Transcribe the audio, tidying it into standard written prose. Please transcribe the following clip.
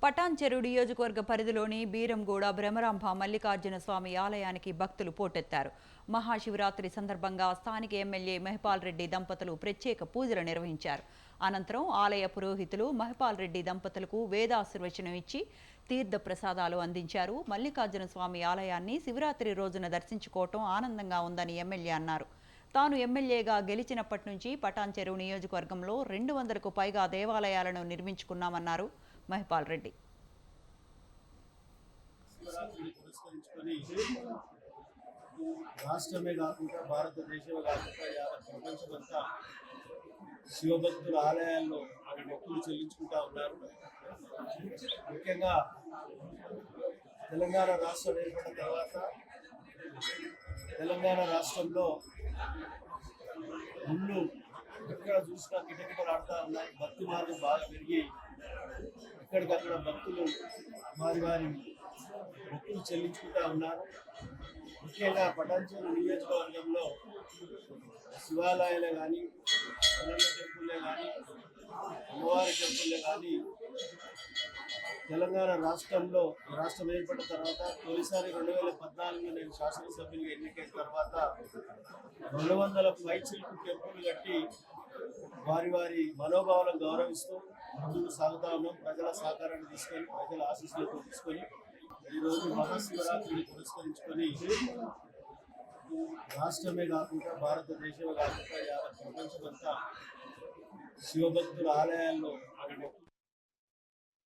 పటాన్చెరు నియోజకవర్గ పరిధిలోని బీరంగూడ భ్రమరాంబ మల్లికార్జున స్వామి ఆలయానికి భక్తులు పోటెత్తారు. మహాశివరాత్రి సందర్భంగా స్థానిక ఎమ్మెల్యే మహిపాల్ రెడ్డి దంపతులు ప్రత్యేక పూజలు నిర్వహించారు. అనంతరం ఆలయ పురోహితులు మహిపాల్ రెడ్డి దంపతులకు వేదాశీర్వచనం ఇచ్చి తీర్థ ప్రసాదాలు అందించారు. మల్లికార్జున స్వామి ఆలయాన్ని శివరాత్రి రోజున దర్శించుకోవటం ఆనందంగా ఉందని ఎమ్మెల్యే అన్నారు. తాను ఎమ్మెల్యేగా గెలిచినప్పటి నుంచి పటాన్చెరు నియోజకవర్గంలో 200కు పైగా దేవాలయాలను నిర్మించుకున్నామన్నారు మహిపాల్ రెడ్డి. రాష్ట్రమే కాకుండా భారతదేశమే కాకుండా యావత్ ప్రపంచమంతా శివభక్తుల ఆలయాల్లో మొక్కులు చెల్లించుకుంటా ఉన్నారు. ముఖ్యంగా తెలంగాణ రాష్ట్రం ఏర్పడిన తర్వాత తెలంగాణ రాష్ట్రంలో గుళ్ళు ఎక్కడ చూసినా కిటకిటలాడుతూ ఉన్నాయి. భక్తి మార్గం బాగా పెరిగి ఎక్కడికక్కడ భక్తులు వారి మొక్కులు చెల్లించుకుంటూ ఉన్నారు. ముఖ్యంగా పటాన్చెరు నియోజకవర్గంలో శివాలయాలే కానీ, అన్నన్న టెంపుల్లే కానీ, అమ్మవారి టెంపుల్లే కానీ తెలంగాణ రాష్ట్రంలో రాష్ట్రం ఏర్పడిన తర్వాత తొలిసారి 2014లో నేను శాసనసభ్యులుగా ఎన్నికైన తర్వాత 200 పైచిలకు టెంపుల్ కట్టి వారి మనోభావాలను గౌరవిస్తూ ముందుకు సాగుతా ఉన్నాం. ప్రజల సహకారాన్ని తీసుకొని, ప్రజల ఆశీస్సులతో తీసుకొని ఈరోజు మహాశివరాత్రిని పురస్కరించుకొని రాష్ట్రమే కాకుండా భారతదేశమే కాకుండా యావత్ ప్రపంచమంతా శివభక్తుల ఆలయాల్లో